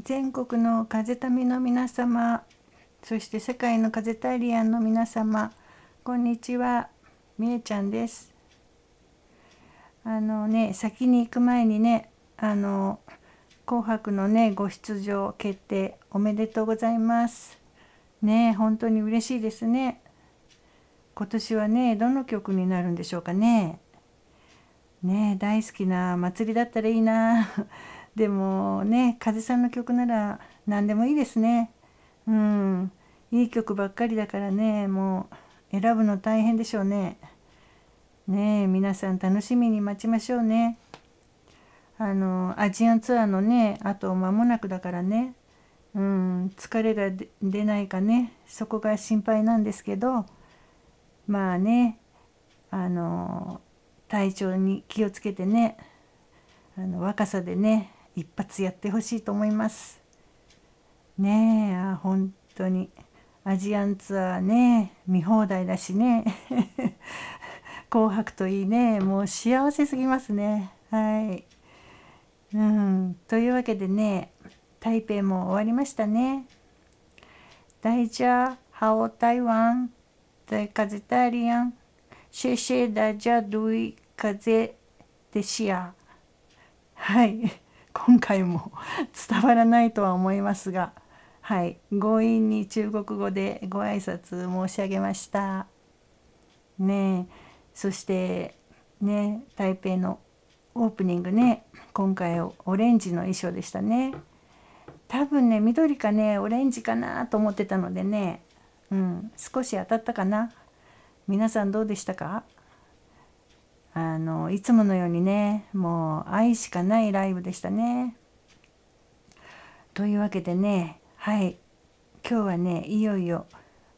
全国の風民の皆様、そして世界の風タリアンの皆様、こんにちは。みえちゃんです。先に行く前にね、紅白のね、ご出場決定おめでとうございます。ね、本当に嬉しいですね。今年はね、どの曲になるんでしょうかね。ね、大好きな祭りだったらいいな。でもね、風さんの曲なら何でもいいですね。うん、いい曲ばっかりだからね、もう選ぶの大変でしょうね。ねえ、皆さん楽しみに待ちましょうね。アジアンツアーのね、あと間もなくだからね、疲れが出ないかね、そこが心配なんですけど、まあね、あの、体調に気をつけてね、若さでね、一発やってほしいと思います。ねえ、本当に。アジアンツアーね、見放題だしね。紅白といいね、もう幸せすぎますね。はい。というわけでね、台北も終わりましたね。大家好台湾的風タリアン、谢谢大家对風でシア。はい。今回も伝わらないとは思いますが、はい。強引に中国語でご挨拶申し上げました。ねえ、そしてね、台北のオープニングね、今回オレンジの衣装でしたね。多分ね、緑かね、オレンジかなと思ってたのでね、少し当たったかな。皆さんどうでしたか？いつものようにね、もう愛しかないライブでしたね。というわけでね、はい、今日はね、いよいよ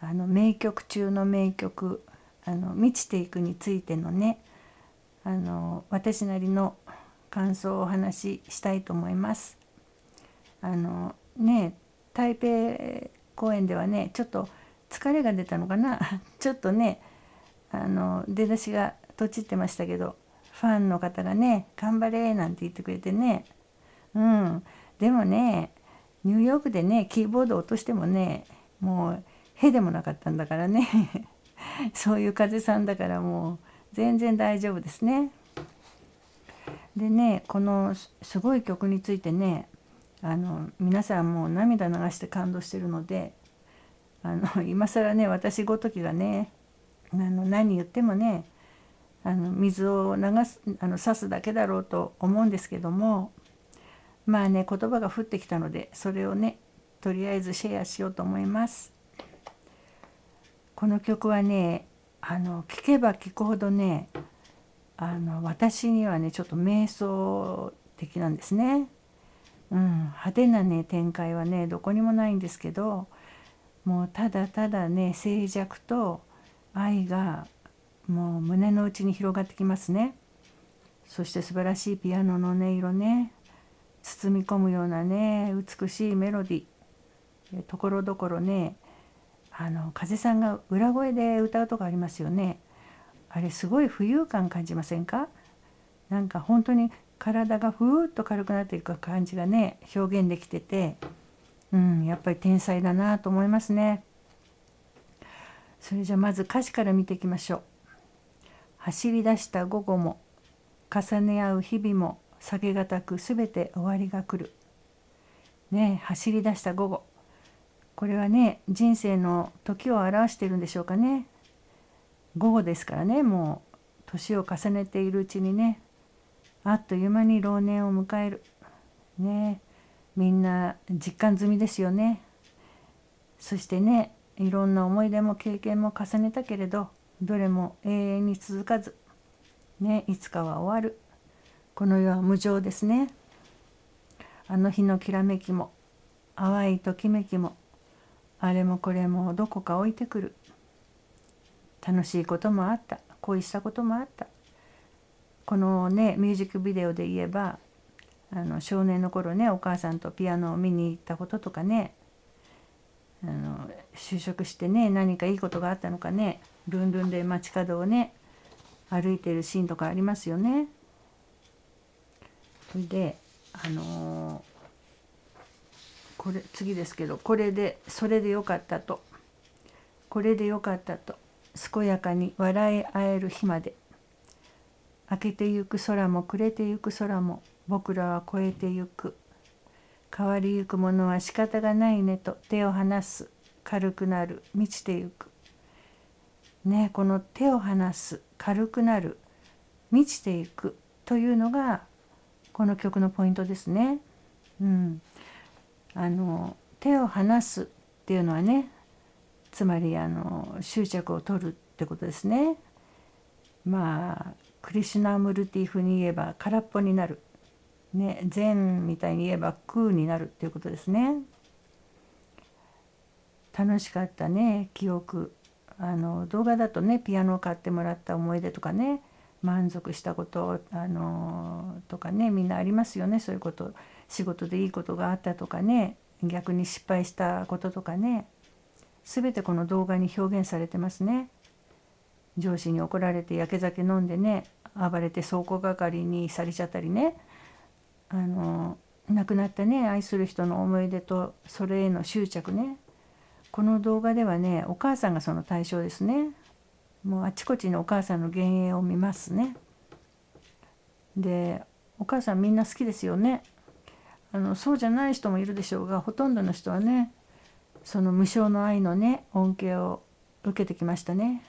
名曲中の名曲、満ちていくについてのね、私なりの感想をお話ししたいと思います。ね、台北公演ではね、ちょっと疲れが出たのかな。ちょっとね、出だしがとちってましたけど、ファンの方がね、頑張れなんて言ってくれてね、でもね、ニューヨークでね、キーボード落としてもね、もうへでもなかったんだからね。そういう風さんだからもう全然大丈夫ですね。でね、このすごい曲についてね、皆さんもう涙流して感動してるので、今更ね、私ごときがね、何言ってもね、水を差すだけだろうと思うんですけども、まあね、言葉が降ってきたので、それをね、とりあえずシェアしようと思います。この曲はね、聴けば聴くほどね、私にはね、ちょっと瞑想的なんですね。派手なね、展開はね、どこにもないんですけど、もうただただね、静寂と愛がもう胸の内に広がってきますね。そして素晴らしいピアノの音色ね、包み込むようなね、美しいメロディー、ところどころね、風さんが裏声で歌うとこありますよね。あれすごい浮遊感感じませんか？なんか本当に体がふーっと軽くなっていく感じがね、表現できてて、やっぱり天才だなと思いますね。それじゃまず歌詞から見ていきましょう。走り出した午後も重ね合う日々も避けがたくすべて終わりが来る。ね、走り出した午後。これはね、人生の時を表しているんでしょうかね。午後ですからね、もう年を重ねているうちにね、あっという間に老年を迎える。ね、みんな実感済みですよね。そしてね、いろんな思い出も経験も重ねたけれど、どれも永遠に続かず、ね、いつかは終わる。この世は無常ですね。あの日のきらめきも淡いときめきもあれもこれもどこか置いてくる。楽しいこともあった、恋したこともあった。このね、ミュージックビデオで言えば、少年の頃ね、お母さんとピアノを見に行ったこととかね、就職してね、何かいいことがあったのかね、ルンルンで街角をね、歩いてるシーンとかありますよね。それでこれ次ですけど、それでよかったと、これでよかったと、健やかに笑い合える日まで、明けてゆく空も暮れてゆく空も僕らは越えてゆく、変わりゆくものは仕方がないねと手を離す、軽くなる、満ちてゆくね。この手を離す、軽くなる、満ちていくというのがこの曲のポイントですね。手を離すっていうのはね、つまり執着を取るってことですね。クリシュナムルティ風に言えば空っぽになる、ね、禅みたいに言えば空になるっていうことですね。楽しかったね記憶、動画だとね、ピアノを買ってもらった思い出とかね、満足したこととかね、みんなありますよね。そういうこと、仕事でいいことがあったとかね、逆に失敗したこととかね、全てこの動画に表現されてますね。上司に怒られてやけ酒飲んでね、暴れて倉庫係にされちゃったりね、亡くなったね愛する人の思い出とそれへの執着ね。この動画ではね、お母さんがその対象ですね。もうあちこちにお母さんの幻影を見ますね。で、お母さんみんな好きですよね。そうじゃない人もいるでしょうが、ほとんどの人はね、その無償の愛のね恩恵を受けてきましたね。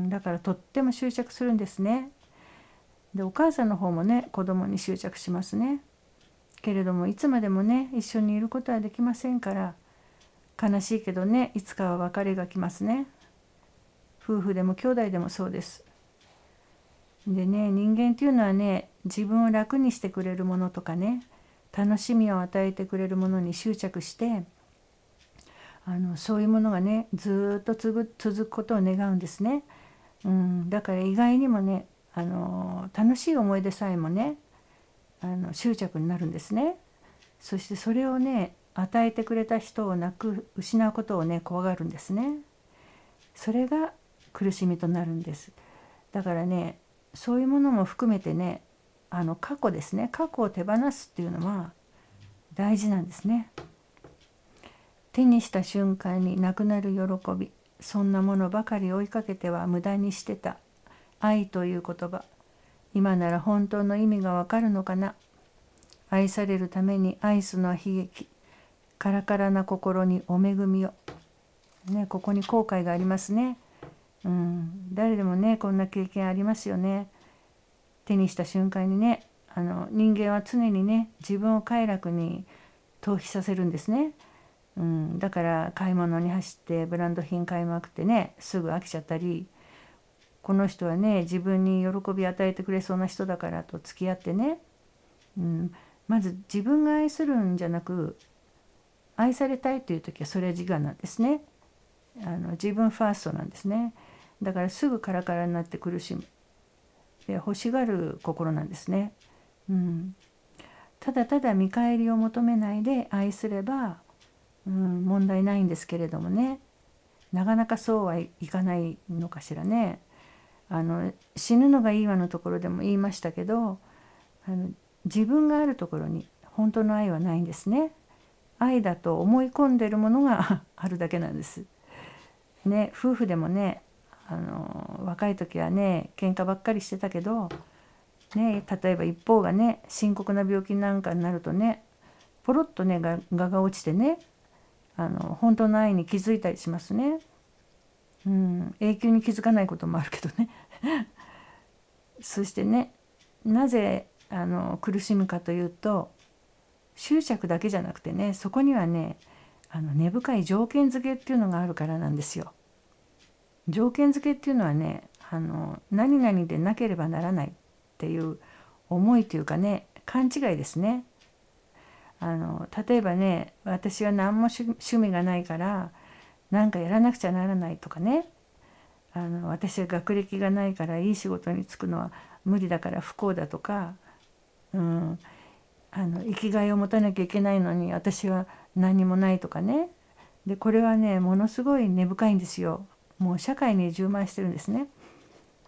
だからとっても執着するんですね。で、お母さんの方もね、子供に執着しますね。けれどもいつまでもね一緒にいることはできませんから、悲しいけどね、いつかは別れが来ますね。夫婦でも兄弟でもそうです。でね、人間っていうのはね、自分を楽にしてくれるものとかね、楽しみを与えてくれるものに執着して、そういうものがねずっと続くことを願うんですね。だから意外にもね、楽しい思い出さえもね執着になるんですね。そしてそれをね、与えてくれた人を失うことをね怖がるんですね。それが苦しみとなるんです。だからね、そういうものも含めてね、過去ですね、過去を手放すっていうのは大事なんですね。手にした瞬間になくなる喜び、そんなものばかり追いかけては無駄にしてた。愛という言葉、今なら本当の意味がわかるのかな。愛されるために愛すのは悲劇、カラカラな心にお恵みを、ね、ここに後悔がありますね。誰でもねこんな経験ありますよね。手にした瞬間にね、人間は常にね自分を快楽に逃避させるんですね。だから買い物に走ってブランド品買いまくってね、すぐ飽きちゃったり、この人はね自分に喜び与えてくれそうな人だからと付き合ってね、まず自分が愛するんじゃなく、愛されたいという時はそれは自我なんですね。自分ファーストなんですね。だからすぐカラカラになって苦しむ、で欲しがる心なんですね。ただただ見返りを求めないで愛すれば、問題ないんですけれどもね、なかなかそうはいかないのかしらね。死ぬのがいいわのところでも言いましたけど、自分があるところに本当の愛はないんですね。愛だと思い込んでるものがあるだけなんです。ね、夫婦でもね、若い時はね喧嘩ばっかりしてたけど、ね、例えば一方がね深刻な病気なんかになるとね、ポロッとね我が落ちてね、本当の愛に気づいたりしますね。永久に気づかないこともあるけどねそしてね、なぜ苦しむかというと、執着だけじゃなくてね、そこにはね根深い条件付けっていうのがあるからなんですよ。条件付けっていうのはね、何々でなければならないっていう思いというかね、勘違いですね。例えばね、私は何も趣味がないから何かやらなくちゃならないとかね、私は学歴がないからいい仕事に就くのは無理だから不幸だとか、生きがいを持たなきゃいけないのに私は何もないとかね。でこれはねものすごい根深いんですよ。もう社会に充満してるんですね。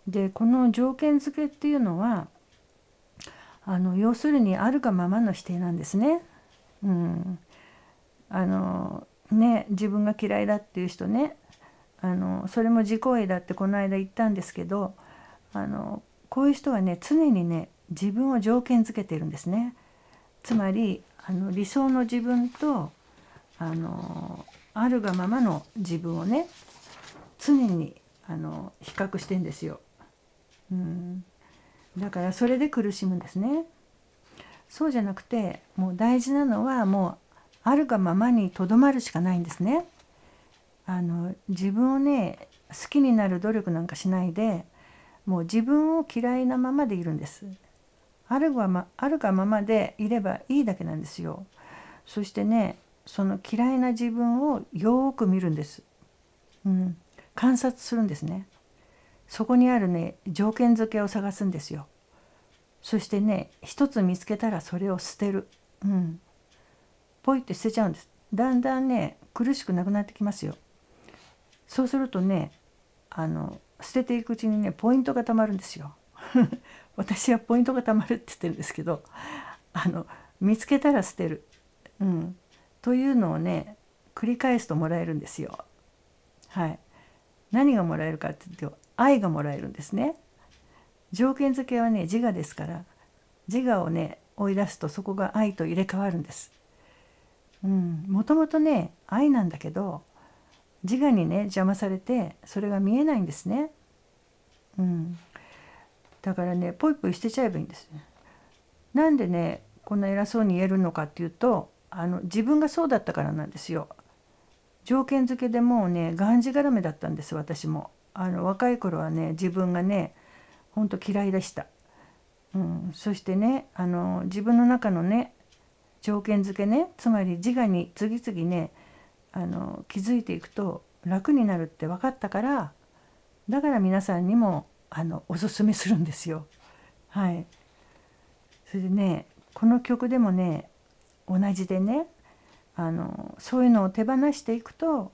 でこの条件付けっていうのは要するにあるがままの否定なんですね。自分が嫌いだっていう人ね、それも自己愛だってこの間言ったんですけど、こういう人はね常にね自分を条件づけているんですね。つまり理想の自分とあるがままの自分をね常に比較してんですよ。だからそれで苦しむんですね。そうじゃなくて、もう大事なのはもうあるがままにとどまるしかないんですね。自分をね好きになる努力なんかしないで、もう自分を嫌いなままでいるんです。あるがままでいればいいだけなんですよ。そしてね、その嫌いな自分をよく見るんです。観察するんですね。そこにあるね条件付けを探すんですよ。そしてね一つ見つけたらそれを捨てる。ポイって捨てちゃうんです。だんだんね苦しくなくなってきますよ。そうするとね捨てていくうちにねポイントがたまるんですよ。私はポイントがたまるって言ってるんですけど、見つけたら捨てる、というのをね繰り返すともらえるんですよ。はい。何がもらえるかっていうと愛がもらえるんですね。条件付けはね自我ですから、自我をね追い出すとそこが愛と入れ替わるんです。もともとね愛なんだけど自我にね邪魔されてそれが見えないんですね。だからねポイポイ捨てちゃえばいいんですね。なんでねこんな偉そうに言えるのかっていうと自分がそうだったからなんですよ。条件付けでもうねがんじがらめだったんです私も。若い頃はね自分がねほんと嫌いでした。そしてね自分の中のね条件付けね、つまり自我に次々ね気づいていくと楽になるって分かったから、だから皆さんにもおすすめするんですよ。はい。それでねこの曲でもね同じでねそういうのを手放していくと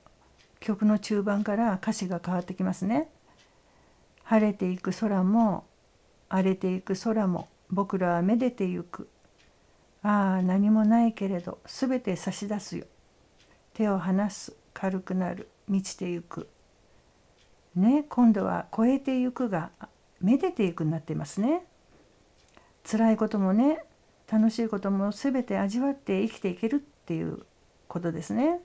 曲の中盤から歌詞が変わってきますね。晴れていく空も荒れていく空も僕らはめでてゆく。ああ何もないけれどすべて差し出すよ。手を離す軽くなる満ちてゆく。ね、今度は超えてゆくがめでていくになっていますね。辛いこともね楽しいこともすべて味わって生きていけるっていうことですね。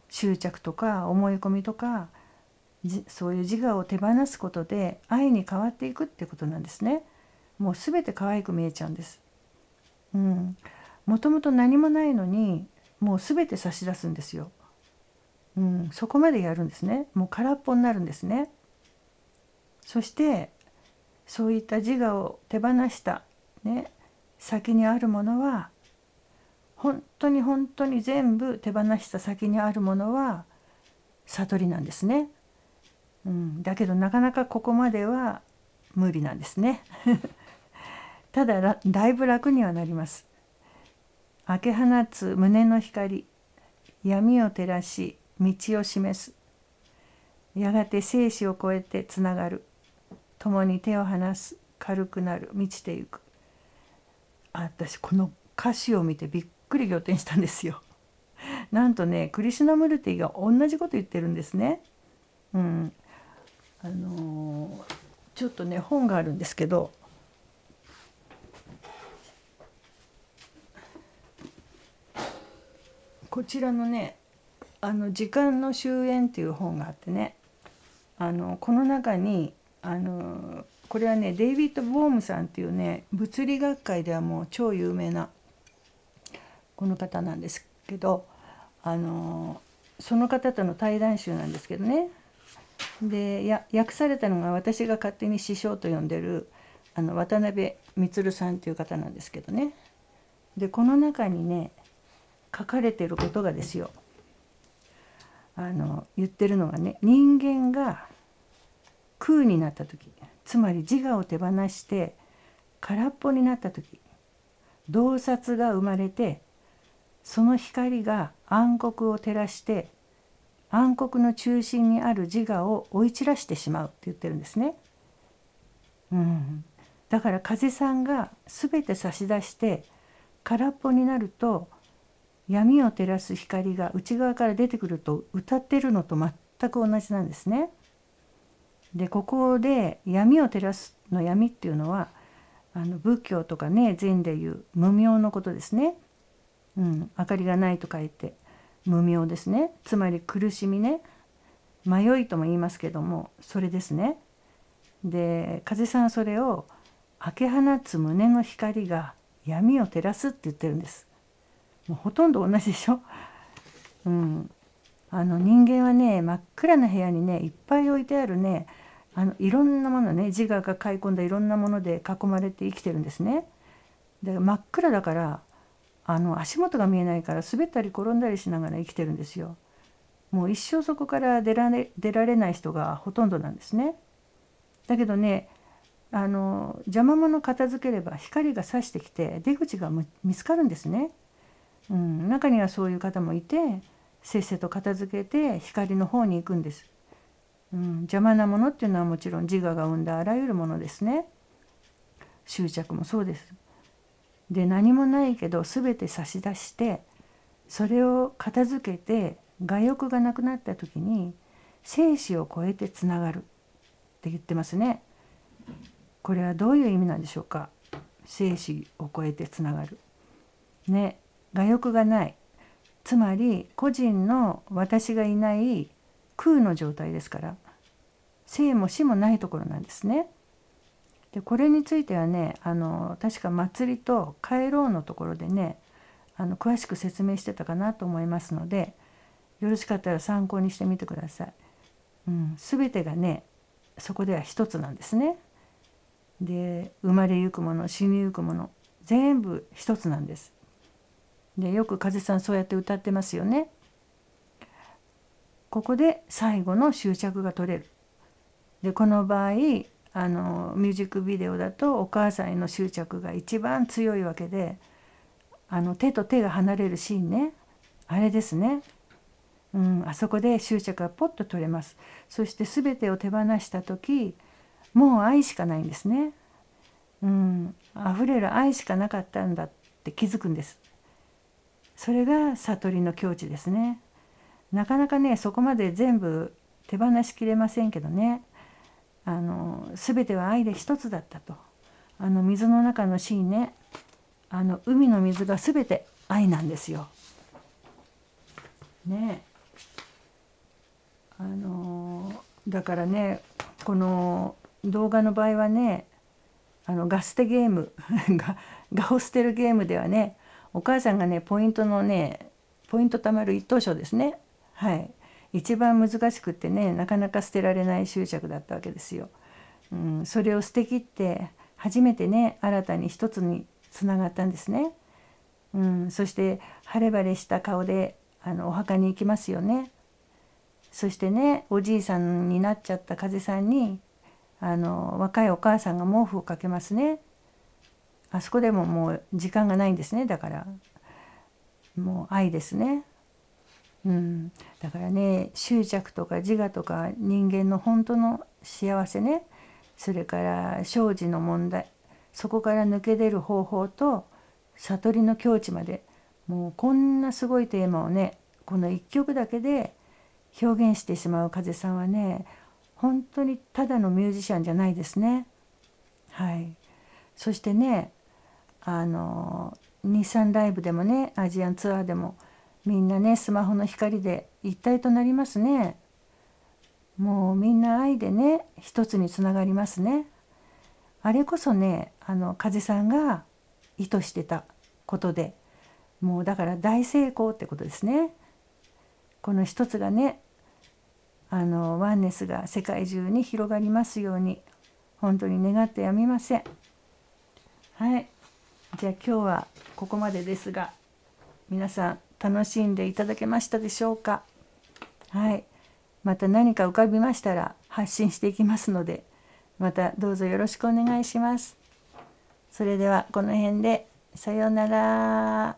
執着とか思い込みとかそういう自我を手放すことで愛に変わっていくってことなんですね。もうすべて可愛く見えちゃうんです。もともと何もないのにもうすべて差し出すんですよ。そこまでやるんですね。もう空っぽになるんですね。そしてそういった自我を手放したね先にあるものは本当に本当に全部手放した先にあるものは悟りなんですね。だけどなかなかここまでは無理なんですね。ただだいぶ楽にはなります。明け放つ胸の光、闇を照らし道を示す。やがて生死を超えてつながる。共に手を離す軽くなる満ちてゆく。私この歌詞を見てびっくり仰天したんですよ。なんとねクリシュナムルティが同じこと言ってるんですね。ちょっとね本があるんですけど、こちらのね時間の終焉っていう本があってね、この中にこれはねデイビッド・ボームさんっていうね物理学界ではもう超有名なこの方なんですけど、その方との対談集なんですけどね、で訳されたのが私が勝手に師匠と呼んでる渡辺満さんっていう方なんですけどね。でこの中にね書かれてることがですよ、言ってるのがね、人間が空になった時、つまり自我を手放して空っぽになった時、洞察が生まれてその光が暗黒を照らして暗黒の中心にある自我を追い散らしてしまうって言ってるんですね。だから風さんが全て差し出して空っぽになると闇を照らす光が内側から出てくると歌ってるのと全く同じなんですね。でここで闇を照らすの闇っていうのは仏教とかね禅でいう無明のことですね。明かりがないと書いて無明ですね。つまり苦しみね、迷いとも言いますけども、それですね。で風さんはそれを開け放つ胸の光が闇を照らすって言ってるんです。もうほとんど同じでしょ。人間はね真っ暗な部屋にねいっぱい置いてあるねいろんなものね、自我が買い込んだいろんなもので囲まれて生きてるんですね。で真っ暗だから足元が見えないから滑ったり転んだりしながら生きてるんですよ。もう一生そこから出られない人がほとんどなんですね。だけどね邪魔者片付ければ光が差してきて出口が見つかるんですね。中にはそういう方もいてせっせと片付けて光の方に行くんです。邪魔なものっていうのはもちろん自我が生んだあらゆるものですね。執着もそうです。で何もないけど全て差し出してそれを片付けて我欲がなくなった時に生死を超えてつながるって言ってますね。これはどういう意味なんでしょうか。生死を超えてつながるね、我欲がない、つまり個人の私がいない空の状態ですから、生も死もないところなんですね。でこれについてはね確か祭りと帰ろうのところでね詳しく説明してたかなと思いますので、よろしかったら参考にしてみてください。全てがねそこでは一つなんですね。で生まれゆくもの死にゆくもの全部一つなんです。でよく風さんそうやって歌ってますよね。ここで最後の執着が取れる。でこの場合ミュージックビデオだとお母さんへの執着が一番強いわけで、手と手が離れるシーンね、あれですね。あそこで執着がポッと取れます。そして全てを手放した時もう愛しかないんですね。溢れる愛しかなかったんだって気づくんです。それが悟りの境地ですね。なかなかねそこまで全部手放しきれませんけどね、全ては愛で一つだったと。水の中のシーンね、海の水が全て愛なんですよ。ねだからねこの動画の場合はねガステゲームガを捨てるゲームではね、お母さんがねポイント貯まる一等賞ですね。一番難しくってねなかなか捨てられない執着だったわけですよ。それを捨てきって初めてね新たに一つにつながったんですね。そして晴れ晴れした顔でお墓に行きますよね。そしてねおじいさんになっちゃった風さんに若いお母さんが毛布をかけますね。あそこでももう時間がないんですね。だからもう愛ですね。だからね執着とか自我とか人間の本当の幸せね、それから生死の問題、そこから抜け出る方法と悟りの境地まで、もうこんなすごいテーマをねこの一曲だけで表現してしまう風さんはね本当にただのミュージシャンじゃないですね。そしてね日産ライブでもねアジアンツアーでもみんなねスマホの光で一体となりますね。もうみんな愛でね一つにつながりますね。あれこそね風さんが意図してたことで、もうだから大成功ってことですね。この一つがねワンネスが世界中に広がりますように本当に願ってやみません。じゃあ今日はここまでですが、皆さん楽しんでいただけましたでしょうか。また何か浮かびましたら発信していきますので、またどうぞよろしくお願いします。それではこの辺でさようなら。